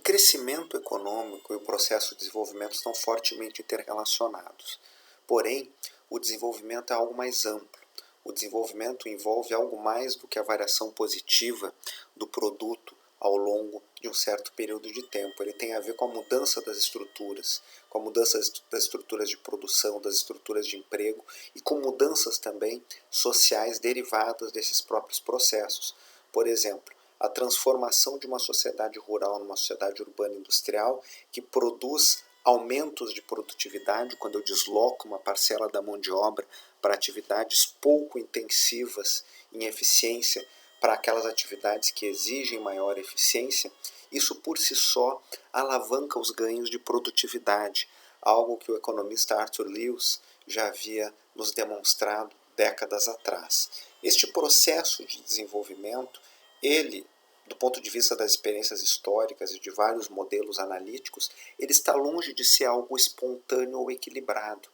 crescimento econômico e o processo de desenvolvimento estão fortemente interrelacionados. Porém, o desenvolvimento é algo mais amplo. O desenvolvimento envolve algo mais do que a variação positiva do produto ao longo de um certo período de tempo. Ele tem a ver com a mudança das estruturas, com a mudança das estruturas de produção, das estruturas de emprego e com mudanças também sociais derivadas desses próprios processos. Por exemplo, a transformação de uma sociedade rural numa sociedade urbana industrial que produz aumentos de produtividade, quando eu desloco uma parcela da mão de obra para atividades pouco intensivas em eficiência, para aquelas atividades que exigem maior eficiência, isso por si só alavanca os ganhos de produtividade, algo que o economista Arthur Lewis já havia nos demonstrado décadas atrás. Este processo de desenvolvimento, ele, do ponto de vista das experiências históricas e de vários modelos analíticos, ele está longe de ser algo espontâneo ou equilibrado.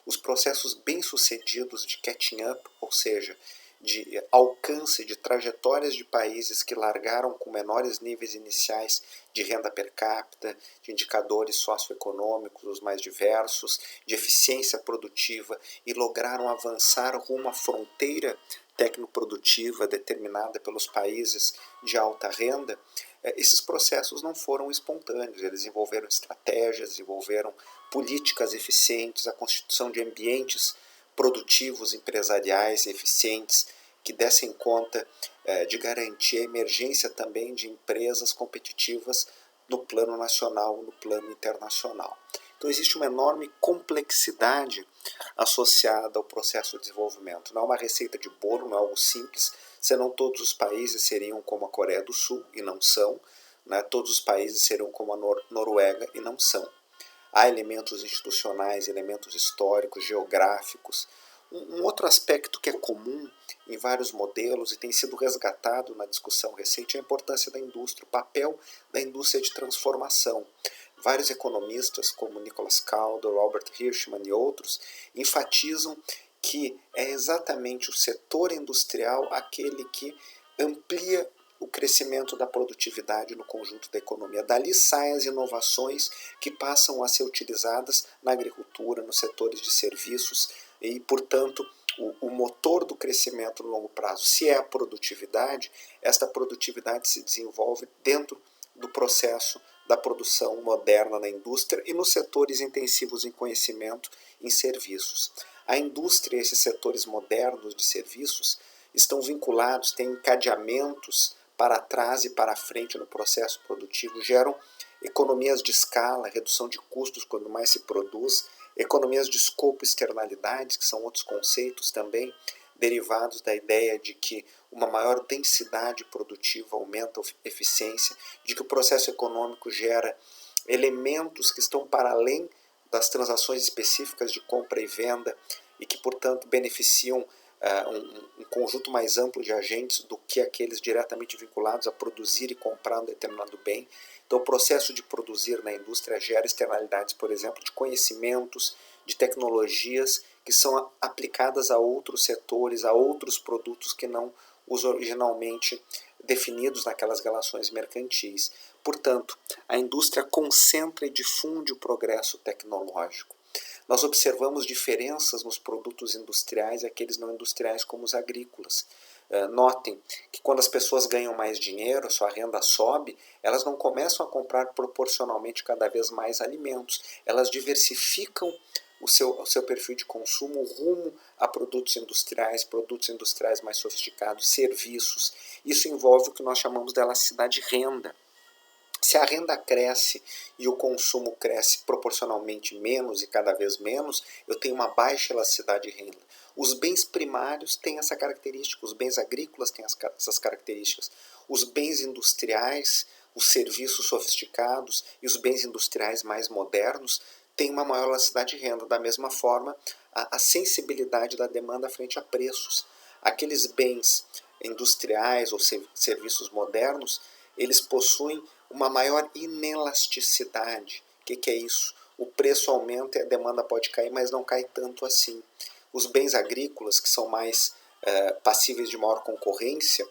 Os processos bem-sucedidos de catching up, ou seja, de alcance de trajetórias de países que largaram com menores níveis iniciais de renda per capita, de indicadores socioeconômicos os mais diversos, de eficiência produtiva e lograram avançar rumo à fronteira tecnoprodutiva determinada pelos países de alta renda. Esses processos não foram espontâneos, eles envolveram estratégias, envolveram políticas eficientes, a constituição de ambientes produtivos, empresariais eficientes, que dessem conta de garantir a emergência também de empresas competitivas no plano nacional, no plano internacional. Então existe uma enorme complexidade associada ao processo de desenvolvimento. Não é uma receita de bolo, não é algo simples, senão todos os países seriam como a Coreia do Sul, e não são, né? Todos os países seriam como a Noruega, e não são. Há elementos institucionais, elementos históricos, geográficos. Um outro aspecto que é comum em vários modelos e tem sido resgatado na discussão recente é a importância da indústria, o papel da indústria de transformação. Vários economistas, como Nicholas Calder, Albert Hirschman e outros, enfatizam que é exatamente o setor industrial aquele que amplia o crescimento da produtividade no conjunto da economia. Dali saem as inovações que passam a ser utilizadas na agricultura, nos setores de serviços e, portanto, o motor do crescimento no longo prazo, se é a produtividade, esta produtividade se desenvolve dentro do processo da produção moderna na indústria e nos setores intensivos em conhecimento e em serviços. A indústria e esses setores modernos de serviços estão vinculados, têm encadeamentos para trás e para frente no processo produtivo, geram economias de escala, redução de custos quando mais se produz, economias de escopo e externalidades, que são outros conceitos também derivados da ideia de que uma maior densidade produtiva aumenta a eficiência, de que o processo econômico gera elementos que estão para além das transações específicas de compra e venda e que, portanto, beneficiam um conjunto mais amplo de agentes do que aqueles diretamente vinculados a produzir e comprar um determinado bem. Então, o processo de produzir na indústria gera externalidades, por exemplo, de conhecimentos, de tecnologias que são aplicadas a outros setores, a outros produtos que não os originalmente definidos naquelas relações mercantis. Portanto, a indústria concentra e difunde o progresso tecnológico. Nós observamos diferenças nos produtos industriais e aqueles não industriais como os agrícolas. Notem que quando as pessoas ganham mais dinheiro, sua renda sobe, elas não começam a comprar proporcionalmente cada vez mais alimentos, elas diversificam o seu perfil de consumo rumo a produtos industriais mais sofisticados, serviços. Isso envolve o que nós chamamos de elasticidade de renda. Se a renda cresce e o consumo cresce proporcionalmente menos e cada vez menos, eu tenho uma baixa elasticidade de renda. Os bens primários têm essa característica, os bens agrícolas têm essas características. Os bens industriais, os serviços sofisticados e os bens industriais mais modernos têm uma maior elasticidade de renda. Da mesma forma, a sensibilidade da demanda frente a preços. Aqueles bens industriais ou serviços modernos, eles possuem uma maior inelasticidade. O que é isso? O preço aumenta e a demanda pode cair, mas não cai tanto assim. Os bens agrícolas, que são mais passíveis de maior concorrência,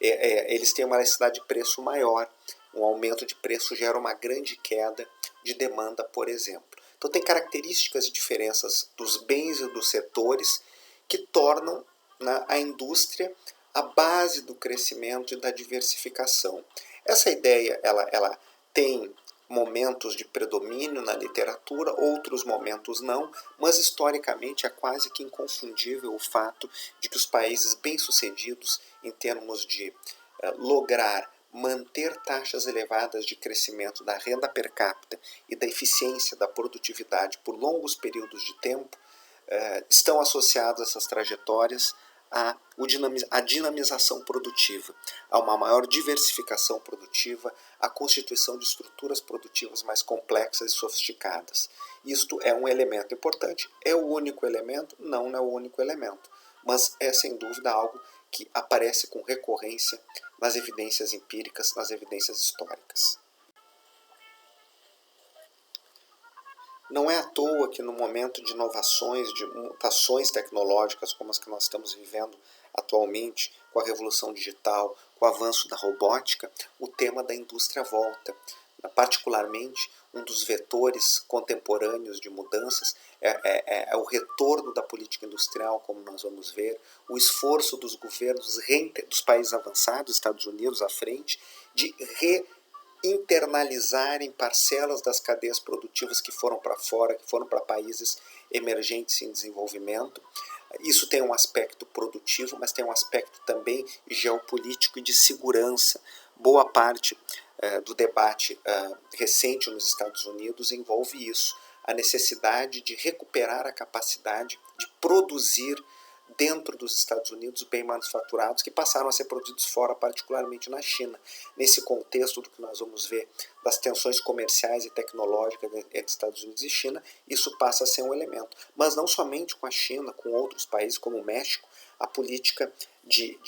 eles têm uma elasticidade de preço maior. Um aumento de preço gera uma grande queda de demanda, por exemplo. Então tem características e diferenças dos bens e dos setores que tornam, né, a indústria a base do crescimento e da diversificação. Essa ideia ela tem momentos de predomínio na literatura, outros momentos não, mas historicamente é quase que inconfundível o fato de que os países bem-sucedidos em termos de lograr manter taxas elevadas de crescimento da renda per capita e da eficiência da produtividade por longos períodos de tempo estão associados a essas trajetórias à dinamização produtiva, a uma maior diversificação produtiva, a constituição de estruturas produtivas mais complexas e sofisticadas. Isto é um elemento importante. É o único elemento? Não é o único elemento, mas é sem dúvida algo que aparece com recorrência nas evidências empíricas, nas evidências históricas. Não é à toa que no momento de inovações, de mutações tecnológicas como as que nós estamos vivendo atualmente, com a revolução digital, com o avanço da robótica, o tema da indústria volta. Particularmente, um dos vetores contemporâneos de mudanças é o retorno da política industrial, como nós vamos ver, o esforço dos governos dos países avançados, Estados Unidos à frente, de internalizarem parcelas das cadeias produtivas que foram para fora, que foram para países emergentes em desenvolvimento. Isso tem um aspecto produtivo, mas tem um aspecto também geopolítico e de segurança. Boa parte do debate recente nos Estados Unidos envolve isso, a necessidade de recuperar a capacidade de produzir dentro dos Estados Unidos bem manufaturados que passaram a ser produzidos fora, particularmente na China. Nesse contexto do que nós vamos ver das tensões comerciais e tecnológicas entre Estados Unidos e China, isso passa a ser um elemento. Mas não somente com a China, com outros países como o México, a política de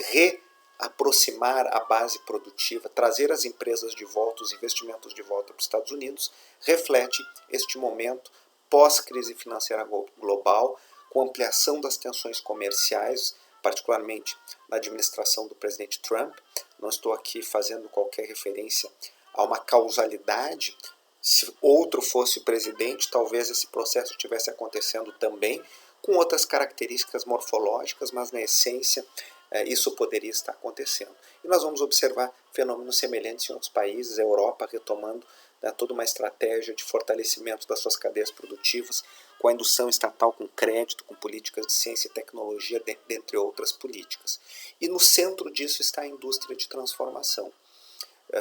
reaproximar a base produtiva, trazer as empresas de volta, os investimentos de volta para os Estados Unidos, reflete este momento pós-crise financeira global, com ampliação das tensões comerciais, particularmente na administração do presidente Trump. Não estou aqui fazendo qualquer referência a uma causalidade. Se outro fosse o presidente, talvez esse processo estivesse acontecendo também, com outras características morfológicas, mas na essência isso poderia estar acontecendo. E nós vamos observar fenômenos semelhantes em outros países, a Europa retomando toda uma estratégia de fortalecimento das suas cadeias produtivas, com a indução estatal com crédito, com políticas de ciência e tecnologia, dentre outras políticas. E no centro disso está a indústria de transformação.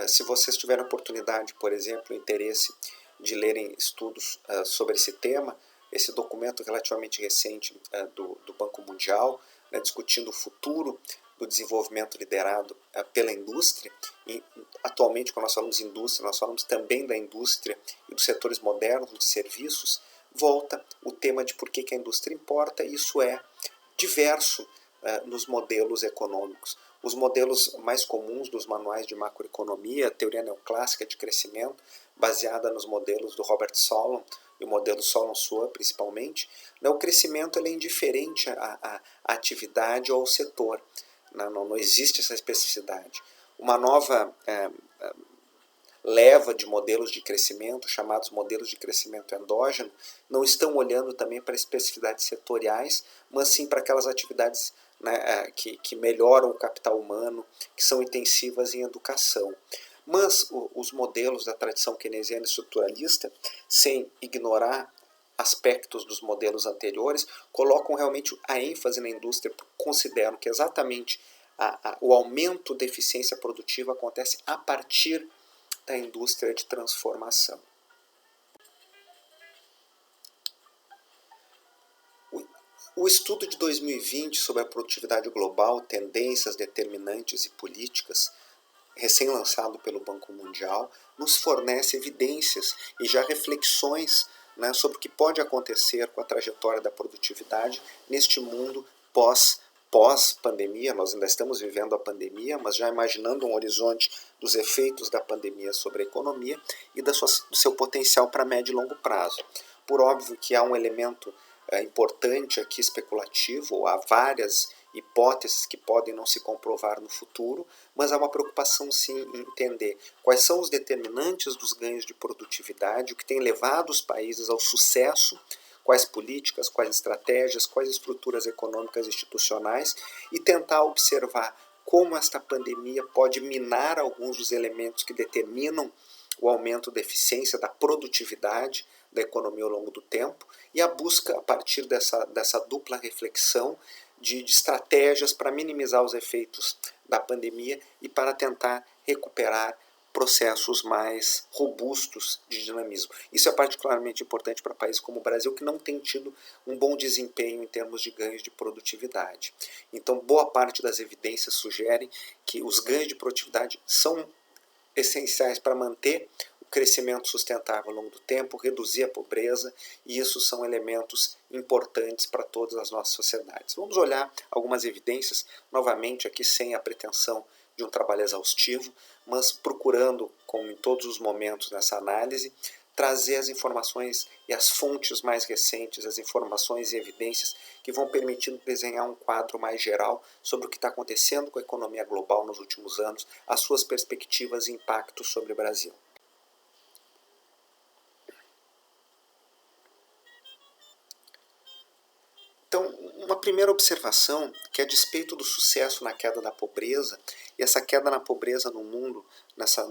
Se vocês tiverem oportunidade, por exemplo, interesse de lerem estudos sobre esse tema, esse documento relativamente recente do Banco Mundial, discutindo o futuro do desenvolvimento liderado pela indústria, e atualmente quando nós falamos indústria, nós falamos também da indústria e dos setores modernos de serviços, volta o tema de por que a indústria importa, e isso é diverso nos modelos econômicos. Os modelos mais comuns dos manuais de macroeconomia, a teoria neoclássica de crescimento, baseada nos modelos do Robert Solon, e o modelo Solon-Sua principalmente, o crescimento ele é indiferente à atividade ou ao setor. Não existe essa especificidade. Uma nova leva de modelos de crescimento, chamados modelos de crescimento endógeno, não estão olhando também para especificidades setoriais, mas sim para aquelas atividades que melhoram o capital humano, que são intensivas em educação. Mas os modelos da tradição keynesiana estruturalista, sem ignorar aspectos dos modelos anteriores, colocam realmente a ênfase na indústria, porque consideram que exatamente o aumento da eficiência produtiva acontece a partir da indústria de transformação. O estudo de 2020 sobre a produtividade global, tendências, determinantes e políticas, recém-lançado pelo Banco Mundial, nos fornece evidências e já reflexões sobre o que pode acontecer com a trajetória da produtividade neste mundo pós-pandemia. Nós ainda estamos vivendo a pandemia, mas já imaginando um horizonte dos efeitos da pandemia sobre a economia e do seu potencial para médio e longo prazo. Por óbvio que há um elemento importante aqui especulativo, há várias hipóteses que podem não se comprovar no futuro, mas há uma preocupação sim em entender quais são os determinantes dos ganhos de produtividade, o que tem levado os países ao sucesso, quais políticas, quais estratégias, quais estruturas econômicas e institucionais, e tentar observar como esta pandemia pode minar alguns dos elementos que determinam o aumento da eficiência, da produtividade da economia ao longo do tempo, e a busca, a partir dessa dupla reflexão, de estratégias para minimizar os efeitos da pandemia e para tentar recuperar processos mais robustos de dinamismo. Isso é particularmente importante para países como o Brasil, que não tem tido um bom desempenho em termos de ganhos de produtividade. Então, boa parte das evidências sugerem que os ganhos de produtividade são essenciais para manter o crescimento sustentável ao longo do tempo, reduzir a pobreza, e isso são elementos importantes para todas as nossas sociedades. Vamos olhar algumas evidências, novamente aqui sem a pretensão de um trabalho exaustivo, mas procurando, como em todos os momentos nessa análise, trazer as informações e as fontes mais recentes, as informações e evidências que vão permitindo desenhar um quadro mais geral sobre o que está acontecendo com a economia global nos últimos anos, as suas perspectivas e impactos sobre o Brasil. Então, uma primeira observação, que a despeito do sucesso na queda da pobreza, e essa queda na pobreza no mundo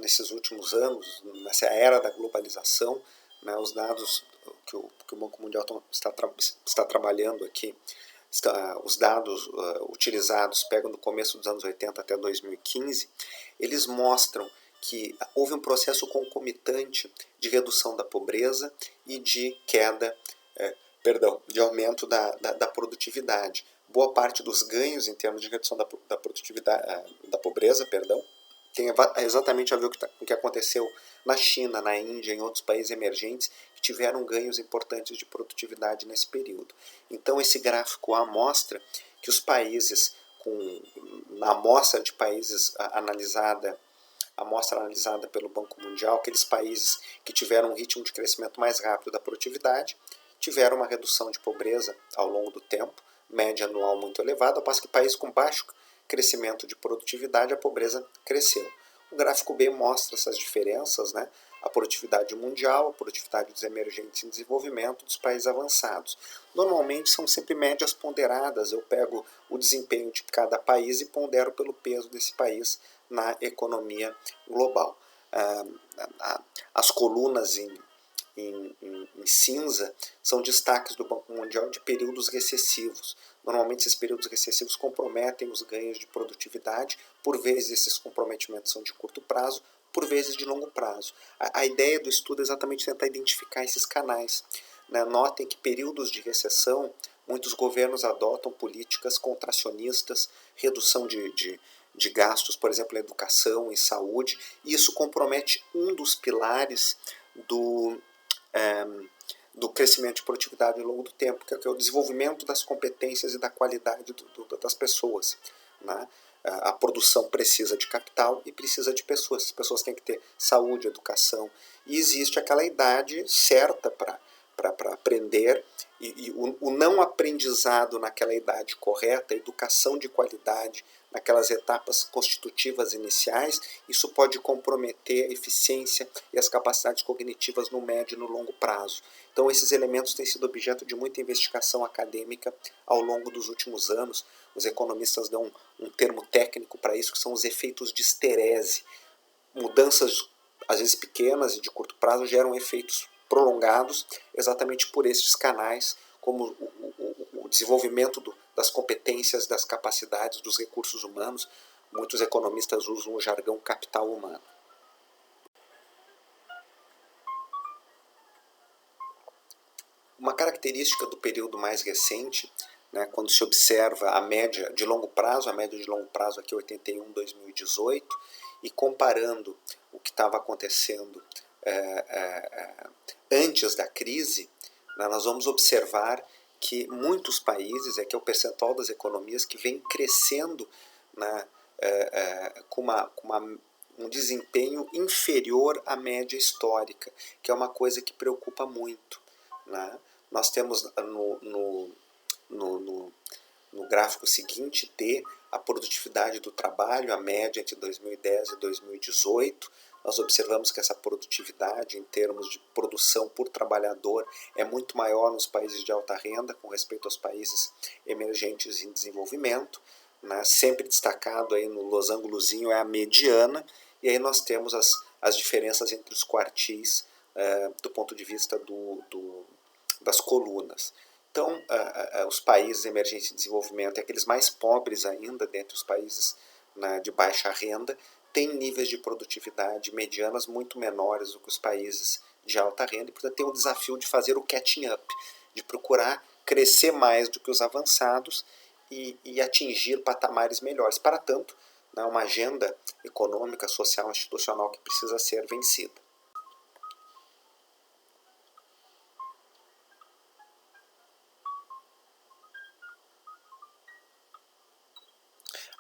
nesses últimos anos, nessa era da globalização, né, os dados que o Banco Mundial está trabalhando aqui, os dados utilizados pegam do começo dos anos 80 até 2015, eles mostram que houve um processo concomitante de redução da pobreza e de queda, de aumento da produtividade. Boa parte dos ganhos em termos de redução da produtividade, da pobreza, tem exatamente a ver com o que aconteceu na China, na Índia, em outros países emergentes que tiveram ganhos importantes de produtividade nesse período. Então esse gráfico A mostra que os países, na amostra de países analisada, a amostra analisada pelo Banco Mundial, aqueles países que tiveram um ritmo de crescimento mais rápido da produtividade, tiveram uma redução de pobreza ao longo do tempo, média anual muito elevada, ao passo que países com baixo crescimento de produtividade, a pobreza cresceu. O gráfico B mostra essas diferenças, né? A produtividade mundial, a produtividade dos emergentes em desenvolvimento, dos países avançados. Normalmente são sempre médias ponderadas, eu pego o desempenho de cada país e pondero pelo peso desse país na economia global. As colunas em cinza são destaques do Banco Mundial de períodos recessivos. Normalmente esses períodos recessivos comprometem os ganhos de produtividade, por vezes esses comprometimentos são de curto prazo, por vezes de longo prazo. A ideia do estudo é exatamente tentar identificar esses canais. Né? Notem que períodos de recessão, muitos governos adotam políticas contracionistas, redução de gastos, por exemplo, em educação e saúde, e isso compromete um dos pilares do crescimento de produtividade ao longo do tempo, que é o desenvolvimento das competências e da qualidade das pessoas. Né? A produção precisa de capital e precisa de pessoas. As pessoas têm que ter saúde, educação, e existe aquela idade certa para aprender, e o não aprendizado naquela idade correta, a educação de qualidade naquelas etapas constitutivas iniciais, isso pode comprometer a eficiência e as capacidades cognitivas no médio e no longo prazo. Então esses elementos têm sido objeto de muita investigação acadêmica ao longo dos últimos anos. Os economistas dão um termo técnico para isso, que são os efeitos de esterese. Mudanças, às vezes pequenas e de curto prazo, geram efeitos prolongados exatamente por esses canais, como o desenvolvimento das competências, das capacidades, dos recursos humanos. Muitos economistas usam o jargão capital humano. Uma característica do período mais recente, né, quando se observa a média de longo prazo aqui 81-2018, e comparando o que estava acontecendo antes da crise, né, nós vamos observar que muitos países, aqui é o percentual das economias que vem crescendo, né, com um desempenho inferior à média histórica, que é uma coisa que preocupa muito. Né? Nós temos no gráfico seguinte, D, a produtividade do trabalho, a média entre 2010 e 2018. Nós observamos que essa produtividade, em termos de produção por trabalhador, é muito maior nos países de alta renda, com respeito aos países emergentes em desenvolvimento. Né? Sempre destacado aí no losangozinho é a mediana, e aí nós temos as diferenças entre os quartis do ponto de vista das colunas. Então, os países emergentes de desenvolvimento, e aqueles mais pobres ainda, dentre os países de baixa renda, têm níveis de produtividade medianas muito menores do que os países de alta renda, e portanto tem o desafio de fazer o catching up, de procurar crescer mais do que os avançados e atingir patamares melhores. Para tanto, uma agenda econômica, social, institucional que precisa ser vencida.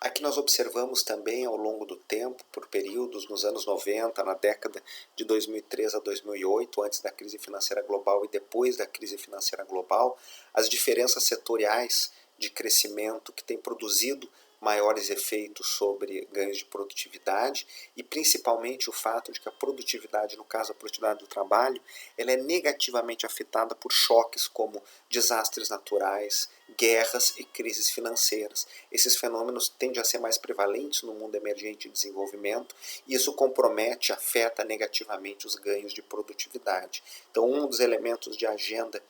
Aqui nós observamos também ao longo do tempo, por períodos nos anos 90, na década de 2003 a 2008, antes da crise financeira global e depois da crise financeira global, as diferenças setoriais de crescimento que têm produzido maiores efeitos sobre ganhos de produtividade e principalmente o fato de que a produtividade, no caso a produtividade do trabalho, ela é negativamente afetada por choques como desastres naturais, guerras e crises financeiras. Esses fenômenos tendem a ser mais prevalentes no mundo emergente e desenvolvimento e isso compromete, afeta negativamente os ganhos de produtividade. Então, um dos elementos de agenda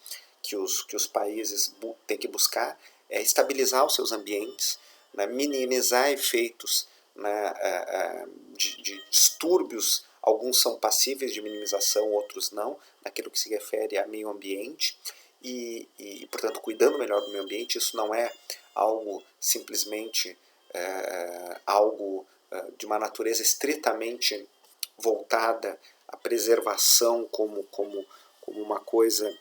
que os países têm que buscar é estabilizar os seus ambientes, minimizar efeitos de distúrbios. Alguns são passíveis de minimização, outros não, naquilo que se refere a meio ambiente. Portanto, cuidando melhor do meio ambiente, isso não é algo simplesmente algo de uma natureza estritamente voltada à preservação como uma coisa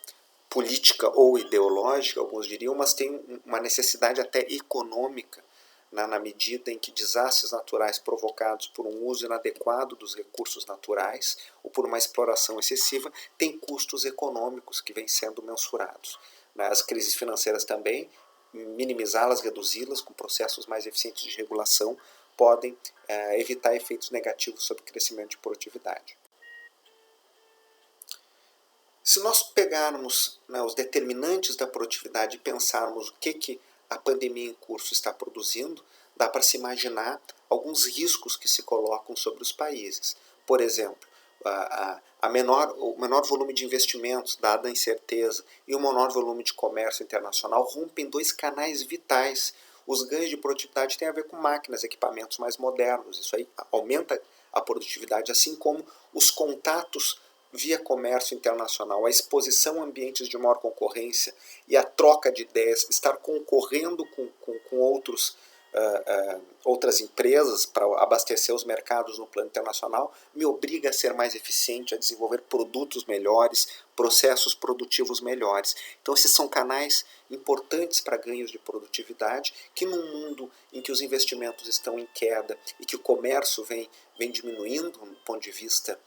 política ou ideológica, alguns diriam, mas tem uma necessidade até econômica, na medida em que desastres naturais provocados por um uso inadequado dos recursos naturais ou por uma exploração excessiva têm custos econômicos que vêm sendo mensurados. As crises financeiras também, minimizá-las, reduzi-las com processos mais eficientes de regulação, podem evitar efeitos negativos sobre o crescimento de produtividade. Se nós pegarmos os determinantes da produtividade e pensarmos o que a pandemia em curso está produzindo, dá para se imaginar alguns riscos que se colocam sobre os países. Por exemplo, o menor volume de investimentos, dada a incerteza, e o menor volume de comércio internacional rompem dois canais vitais. Os ganhos de produtividade têm a ver com máquinas, equipamentos mais modernos. Isso aí aumenta a produtividade, assim como os contatos via comércio internacional, a exposição a ambientes de maior concorrência e a troca de ideias, estar concorrendo com outras empresas para abastecer os mercados no plano internacional, me obriga a ser mais eficiente, a desenvolver produtos melhores, processos produtivos melhores. Então esses são canais importantes para ganhos de produtividade, que num mundo em que os investimentos estão em queda e que o comércio vem diminuindo do ponto de vista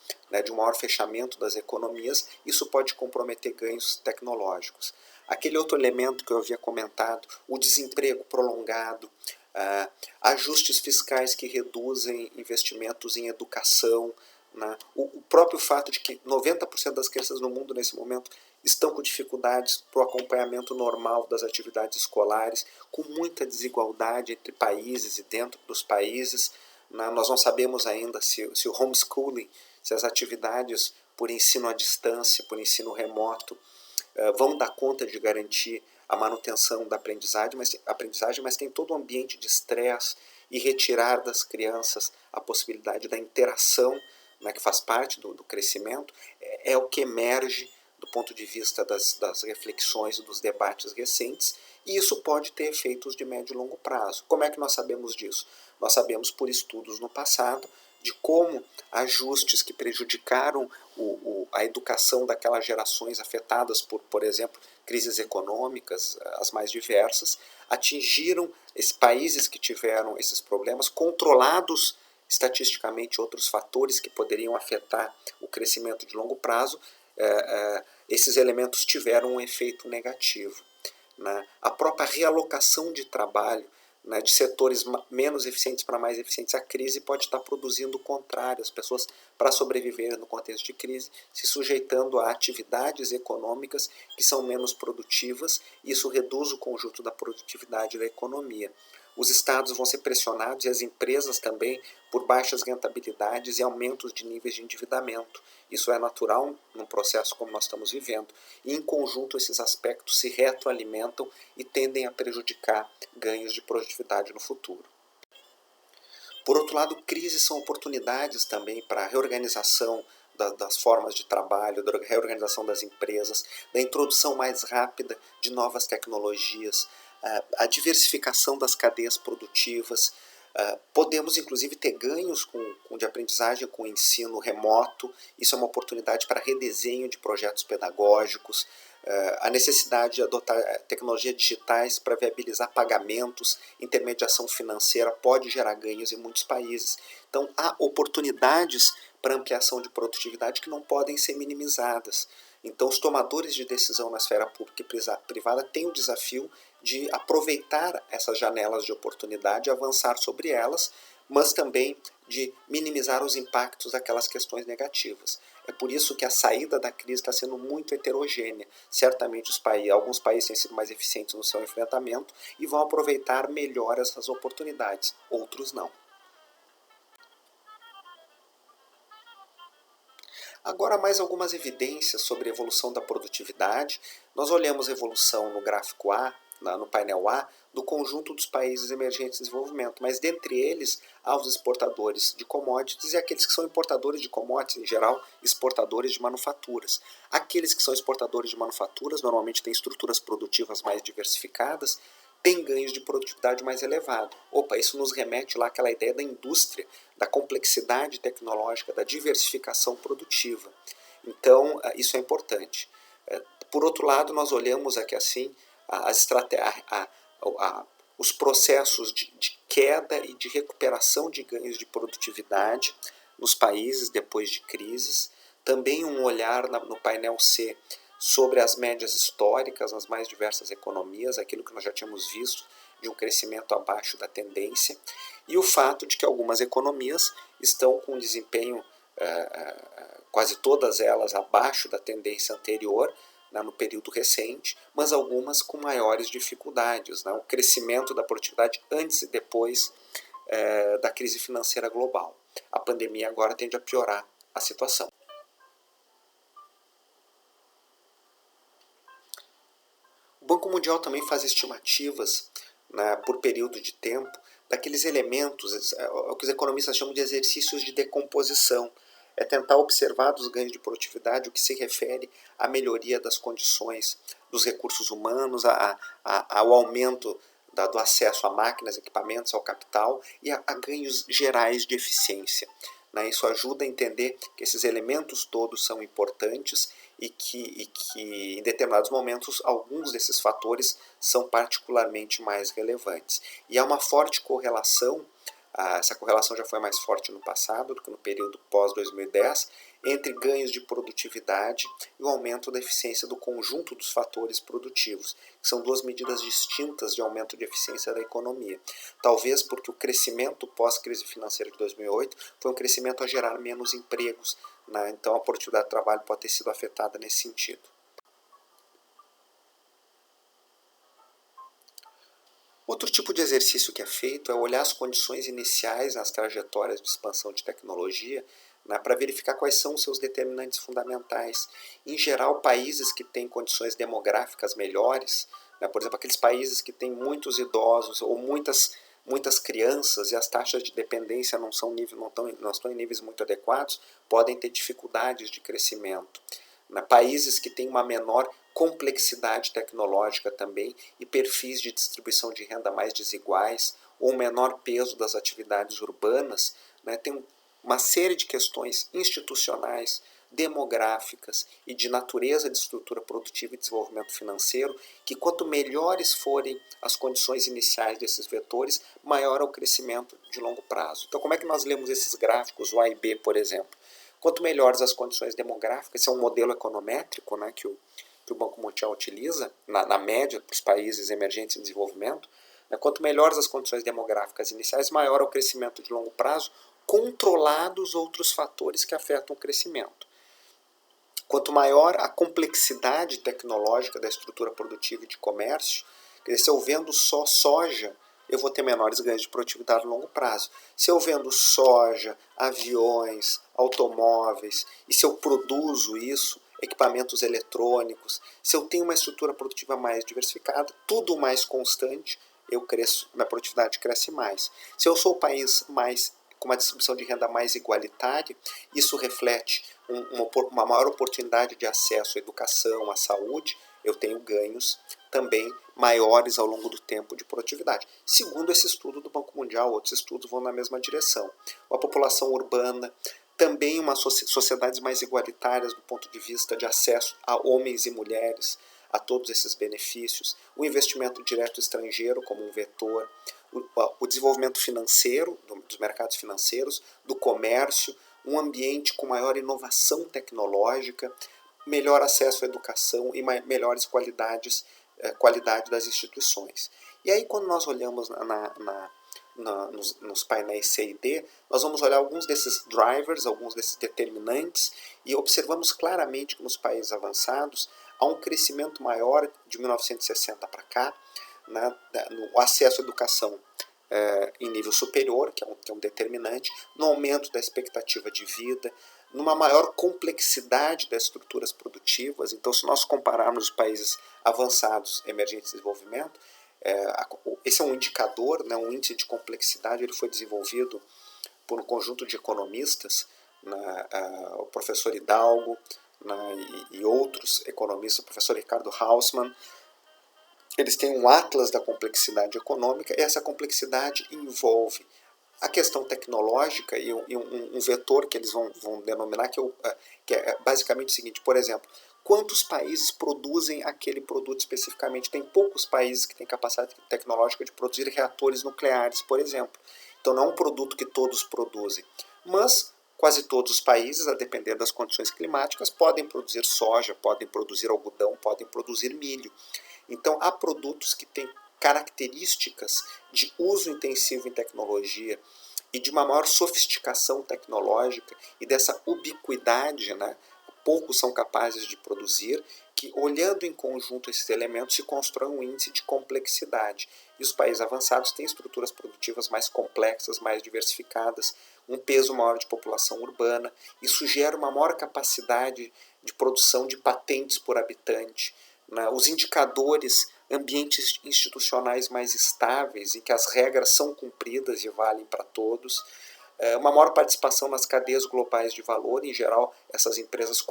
de um maior fechamento das economias, isso pode comprometer ganhos tecnológicos. Aquele outro elemento que eu havia comentado, o desemprego prolongado, ajustes fiscais que reduzem investimentos em educação, o próprio fato de que 90% das crianças no mundo nesse momento estão com dificuldades para o acompanhamento normal das atividades escolares, com muita desigualdade entre países e dentro dos países. Nós não sabemos ainda se o homeschooling, se as atividades por ensino à distância, por ensino remoto, vão dar conta de garantir a manutenção da aprendizagem, mas tem todo um ambiente de estresse e retirar das crianças a possibilidade da interação, que faz parte do crescimento, é o que emerge do ponto de vista das reflexões e dos debates recentes, e isso pode ter efeitos de médio e longo prazo. Como é que nós sabemos disso? Nós sabemos por estudos no passado de como ajustes que prejudicaram a educação daquelas gerações afetadas por exemplo, crises econômicas, as mais diversas, atingiram esses países que tiveram esses problemas, controlados estatisticamente outros fatores que poderiam afetar o crescimento de longo prazo, esses elementos tiveram um efeito negativo. né? A própria realocação de trabalho, né, de setores menos eficientes para mais eficientes. A crise pode estar produzindo o contrário, as pessoas, para sobreviver no contexto de crise, se sujeitando a atividades econômicas que são menos produtivas, e isso reduz o conjunto da produtividade da economia. Os estados vão ser pressionados, e as empresas também, por baixas rentabilidades e aumentos de níveis de endividamento. Isso é natural num processo como nós estamos vivendo. E, em conjunto, esses aspectos se retroalimentam e tendem a prejudicar ganhos de produtividade no futuro. Por outro lado, crises são oportunidades também para a reorganização das formas de trabalho, da reorganização das empresas, da introdução mais rápida de novas tecnologias, a diversificação das cadeias produtivas. Podemos, inclusive, ter ganhos de aprendizagem com o ensino remoto. Isso é uma oportunidade para redesenho de projetos pedagógicos, a necessidade de adotar tecnologias digitais para viabilizar pagamentos, intermediação financeira, pode gerar ganhos em muitos países. Então, há oportunidades para ampliação de produtividade que não podem ser minimizadas. Então, os tomadores de decisão na esfera pública e privada têm o desafio de aproveitar essas janelas de oportunidade, avançar sobre elas, mas também de minimizar os impactos daquelas questões negativas. É por isso que a saída da crise está sendo muito heterogênea. Certamente alguns países têm sido mais eficientes no seu enfrentamento e vão aproveitar melhor essas oportunidades, outros não. Agora, mais algumas evidências sobre a evolução da produtividade. Nós olhamos a evolução no gráfico A, no painel A, do conjunto dos países emergentes em desenvolvimento, mas dentre eles há os exportadores de commodities e aqueles que são importadores de commodities, em geral, exportadores de manufaturas. Aqueles que são exportadores de manufaturas normalmente têm estruturas produtivas mais diversificadas, têm ganhos de produtividade mais elevado. Isso nos remete lá àquela ideia da indústria, da complexidade tecnológica, da diversificação produtiva. Então, isso é importante. Por outro lado, nós olhamos aqui assim os processos de queda e de recuperação de ganhos de produtividade nos países depois de crises. Também um olhar no painel C sobre as médias históricas nas mais diversas economias, aquilo que nós já tínhamos visto de um crescimento abaixo da tendência, e o fato de que algumas economias estão com um desempenho, quase todas elas, abaixo da tendência anterior, no período recente, mas algumas com maiores dificuldades. O crescimento da produtividade antes e depois da crise financeira global. A pandemia agora tende a piorar a situação. O Banco Mundial também faz estimativas, por período de tempo, daqueles elementos, o que os economistas chamam de exercícios de decomposição. É tentar observar dos ganhos de produtividade o que se refere à melhoria das condições dos recursos humanos, ao aumento do acesso a máquinas, equipamentos, ao capital e a ganhos gerais de eficiência. Isso ajuda a entender que esses elementos todos são importantes e que em determinados momentos alguns desses fatores são particularmente mais relevantes. E há uma forte correlação, essa correlação já foi mais forte no passado do que no período pós-2010, entre ganhos de produtividade e o aumento da eficiência do conjunto dos fatores produtivos, que são duas medidas distintas de aumento de eficiência da economia. Talvez porque o crescimento pós-crise financeira de 2008 foi um crescimento a gerar menos empregos, então a produtividade do trabalho pode ter sido afetada nesse sentido. Outro tipo de exercício que é feito é olhar as condições iniciais nas trajetórias de expansão de tecnologia, para verificar quais são os seus determinantes fundamentais. Em geral, países que têm condições demográficas melhores, por exemplo, aqueles países que têm muitos idosos ou muitas crianças e as taxas de dependência não estão em níveis muito adequados, podem ter dificuldades de crescimento. Países que têm uma menor complexidade tecnológica também e perfis de distribuição de renda mais desiguais ou menor peso das atividades urbanas, tem uma série de questões institucionais, demográficas e de natureza de estrutura produtiva e desenvolvimento financeiro, que quanto melhores forem as condições iniciais desses vetores, maior é o crescimento de longo prazo. Então, como é que nós lemos esses gráficos, o A e B, por exemplo? Quanto melhores as condições demográficas, esse é um modelo econométrico, que o que o Banco Mundial utiliza, na média, para os países emergentes em desenvolvimento, né, quanto melhores as condições demográficas iniciais, maior é o crescimento de longo prazo, controlados outros fatores que afetam o crescimento. Quanto maior a complexidade tecnológica da estrutura produtiva e de comércio, quer dizer, se eu vendo só soja, eu vou ter menores ganhos de produtividade a longo prazo. Se eu vendo soja, aviões, automóveis, e se eu produzo isso, equipamentos eletrônicos, se eu tenho uma estrutura produtiva mais diversificada, tudo mais constante, eu cresço, minha produtividade cresce mais. Se eu sou o país com uma distribuição de renda mais igualitária, isso reflete uma maior oportunidade de acesso à educação, à saúde, eu tenho ganhos também maiores ao longo do tempo de produtividade. Segundo esse estudo do Banco Mundial, outros estudos vão na mesma direção. A população urbana, também sociedades mais igualitárias do ponto de vista de acesso a homens e mulheres, a todos esses benefícios, o investimento direto estrangeiro como um vetor, o desenvolvimento financeiro, dos mercados financeiros, do comércio, um ambiente com maior inovação tecnológica, melhor acesso à educação e melhores qualidade das instituições. E aí, quando nós olhamos nos painéis C e D, nós vamos olhar alguns desses drivers, alguns desses determinantes, e observamos claramente que nos países avançados há um crescimento maior de 1960 para cá, né, no acesso à educação em nível superior, que é um determinante, no aumento da expectativa de vida, numa maior complexidade das estruturas produtivas. Então, se nós compararmos os países avançados, emergentes de desenvolvimento, esse é um indicador, né, um índice de complexidade, ele foi desenvolvido por um conjunto de economistas, o professor Hidalgo e outros economistas, o professor Ricardo Hausmann. Eles têm um atlas da complexidade econômica, e essa complexidade envolve a questão tecnológica e um vetor que eles vão denominar, que é basicamente o seguinte: por exemplo, quantos países produzem aquele produto especificamente? Tem poucos países que têm capacidade tecnológica de produzir reatores nucleares, por exemplo. Então não é um produto que todos produzem, mas quase todos os países, a depender das condições climáticas, podem produzir soja, podem produzir algodão, podem produzir milho. Então há produtos que têm características de uso intensivo em tecnologia e de uma maior sofisticação tecnológica e dessa ubiquidade, né? Poucos são capazes de produzir, que olhando em conjunto esses elementos se constrói um índice de complexidade. E os países avançados têm estruturas produtivas mais complexas, mais diversificadas, um peso maior de população urbana. Isso gera uma maior capacidade de produção de patentes por habitante, né? Os indicadores, ambientes institucionais mais estáveis, em que as regras são cumpridas e valem para todos, uma maior participação nas cadeias globais de valor. Em geral, essas empresas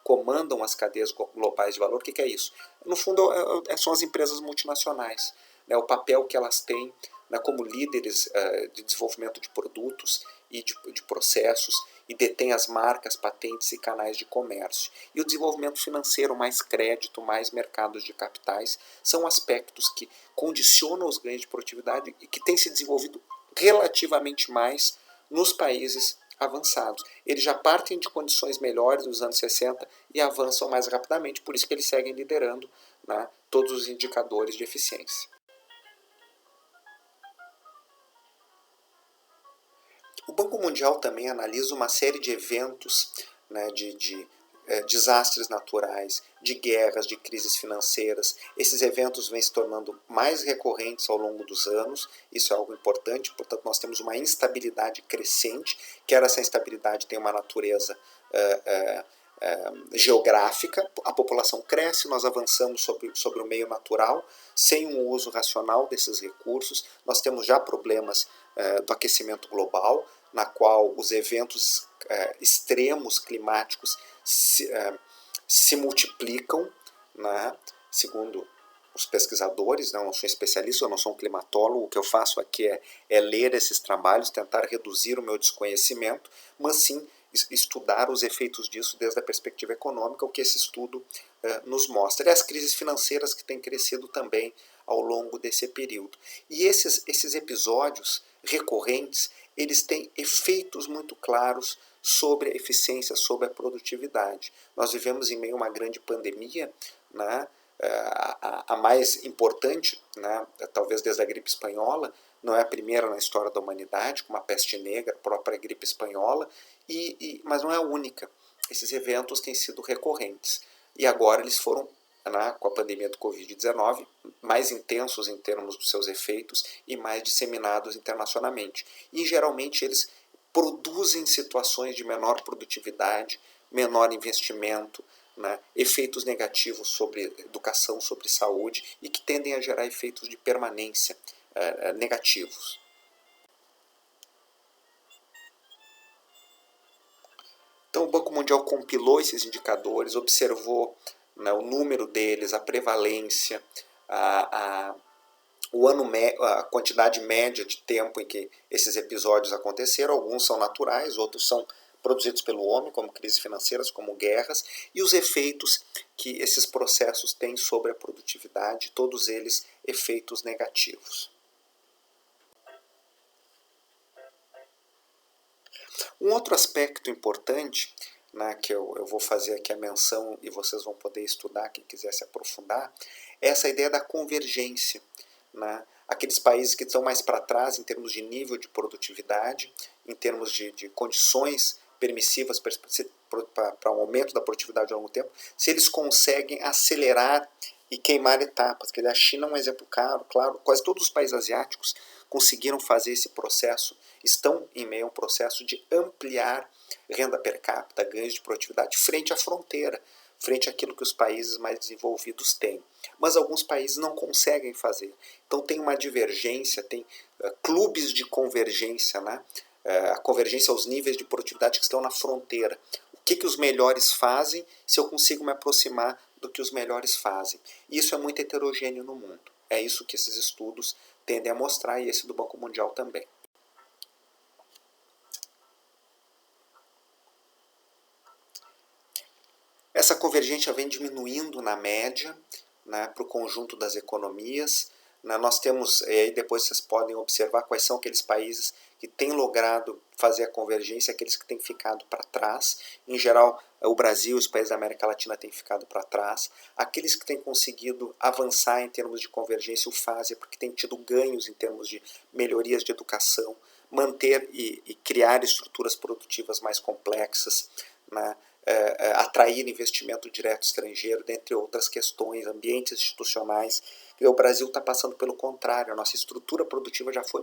comandam as cadeias globais de valor. O que é isso? No fundo, são as empresas multinacionais, né? O papel que elas têm, né, como líderes de desenvolvimento de produtos e de processos, e detém as marcas, patentes e canais de comércio. E o desenvolvimento financeiro, mais crédito, mais mercados de capitais, são aspectos que condicionam os ganhos de produtividade e que têm se desenvolvido relativamente mais nos países avançados. Eles já partem de condições melhores nos anos 60 e avançam mais rapidamente, por isso que eles seguem liderando, né, todos os indicadores de eficiência. O Banco Mundial também analisa uma série de eventos, né, de desastres naturais, de guerras, de crises financeiras. Esses eventos vêm se tornando mais recorrentes ao longo dos anos, isso é algo importante, portanto nós temos uma instabilidade crescente, quer essa instabilidade tem uma natureza geográfica, a população cresce, nós avançamos sobre o meio natural, sem um uso racional desses recursos, nós temos já problemas do aquecimento global, na qual os eventos extremos climáticos se multiplicam, né? Segundo os pesquisadores, né? Eu não sou especialista, eu não sou um climatólogo, o que eu faço aqui é ler esses trabalhos, tentar reduzir o meu desconhecimento, mas sim estudar os efeitos disso desde a perspectiva econômica, o que esse estudo nos mostra. E as crises financeiras que têm crescido também ao longo desse período. E esses episódios recorrentes, eles têm efeitos muito claros sobre a eficiência, sobre a produtividade. Nós vivemos em meio a uma grande pandemia, né? A mais importante, né? Talvez desde a gripe espanhola, não é a primeira na história da humanidade, como a peste negra, a própria gripe espanhola, mas não é a única. Esses eventos têm sido recorrentes. E agora eles foram, né, com a pandemia do Covid-19, mais intensos em termos dos seus efeitos e mais disseminados internacionalmente. E geralmente eles produzem situações de menor produtividade, menor investimento, né, efeitos negativos sobre educação, sobre saúde e que tendem a gerar efeitos de permanência negativos. Então o Banco Mundial compilou esses indicadores, observou, né, o número deles, a prevalência, a quantidade média de tempo em que esses episódios aconteceram. Alguns são naturais, outros são produzidos pelo homem, como crises financeiras, como guerras, e os efeitos que esses processos têm sobre a produtividade, todos eles efeitos negativos. Um outro aspecto importante, né, que eu vou fazer aqui a menção e vocês vão poder estudar, quem quiser se aprofundar, é essa ideia da convergência. Né? Aqueles países que estão mais para trás em termos de nível de produtividade, em termos de condições permissivas para um aumento da produtividade ao longo do tempo, se eles conseguem acelerar e queimar etapas. Quer dizer, a China é um exemplo claro, quase todos os países asiáticos conseguiram fazer esse processo, estão em meio a um processo de ampliar renda per capita, ganhos de produtividade frente à fronteira, frente àquilo que os países mais desenvolvidos têm. Mas alguns países não conseguem fazer. Então tem uma divergência, tem clubes de convergência, né? A convergência aos níveis de produtividade que estão na fronteira. O que os melhores fazem se eu consigo me aproximar do que os melhores fazem? Isso é muito heterogêneo no mundo. É isso que esses estudos tendem a mostrar, e esse do Banco Mundial também. Essa convergência vem diminuindo na média, né, para o conjunto das economias. Nós temos, aí depois vocês podem observar quais são aqueles países que têm logrado fazer a convergência, aqueles que têm ficado para trás. Em geral, o Brasil e os países da América Latina têm ficado para trás. Aqueles que têm conseguido avançar em termos de convergência o fazem porque têm tido ganhos em termos de melhorias de educação, manter e criar estruturas produtivas mais complexas, né? Atrair investimento direto estrangeiro, dentre outras questões, ambientes institucionais. O Brasil está passando pelo contrário, a nossa estrutura produtiva já foi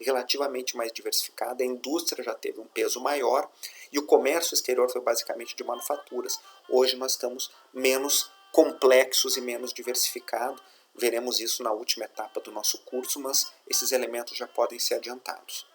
relativamente mais diversificada, a indústria já teve um peso maior e o comércio exterior foi basicamente de manufaturas. Hoje nós estamos menos complexos e menos diversificados. Veremos isso na última etapa do nosso curso, mas esses elementos já podem ser adiantados.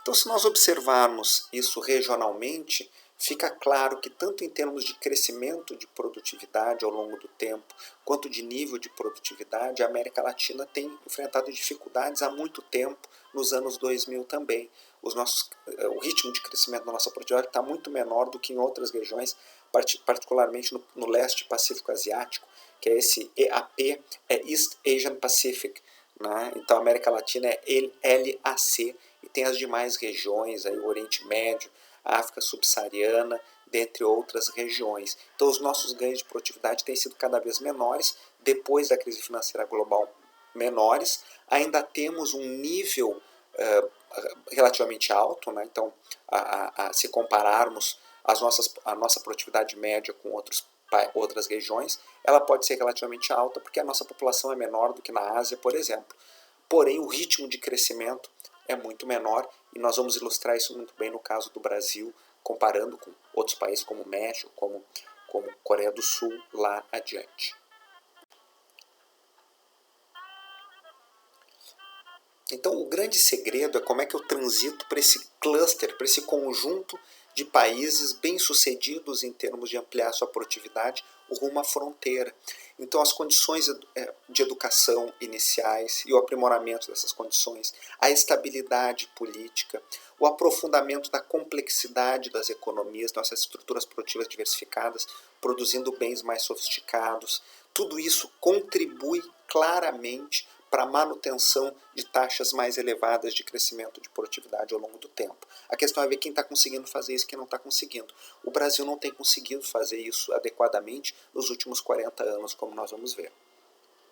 Então, se nós observarmos isso regionalmente, fica claro que tanto em termos de crescimento de produtividade ao longo do tempo, quanto de nível de produtividade, a América Latina tem enfrentado dificuldades há muito tempo, nos anos 2000 também. O ritmo de crescimento da nossa produtividade está muito menor do que em outras regiões, particularmente no leste Pacífico Asiático, que é esse EAP, é East Asian Pacific. Né? Então a América Latina é LAC, e tem as demais regiões, aí, o Oriente Médio, a África Subsaariana, dentre outras regiões. Então os nossos ganhos de produtividade têm sido cada vez menores, depois da crise financeira global menores. Ainda temos um nível relativamente alto, né? Então se compararmos a nossa produtividade média com outras regiões, ela pode ser relativamente alta porque a nossa população é menor do que na Ásia, por exemplo. Porém, o ritmo de crescimento é muito menor e nós vamos ilustrar isso muito bem no caso do Brasil, comparando com outros países como México, como Coreia do Sul, lá adiante. Então, o grande segredo é como é que eu transito para esse cluster, para esse conjunto de países bem-sucedidos em termos de ampliar sua produtividade rumo à fronteira. Então, as condições de educação iniciais e o aprimoramento dessas condições, a estabilidade política, o aprofundamento da complexidade das economias, nossas estruturas produtivas diversificadas, produzindo bens mais sofisticados, tudo isso contribui claramente para a manutenção de taxas mais elevadas de crescimento de produtividade ao longo do tempo. A questão é ver quem está conseguindo fazer isso e quem não está conseguindo. O Brasil não tem conseguido fazer isso adequadamente nos últimos 40 anos, como nós vamos ver.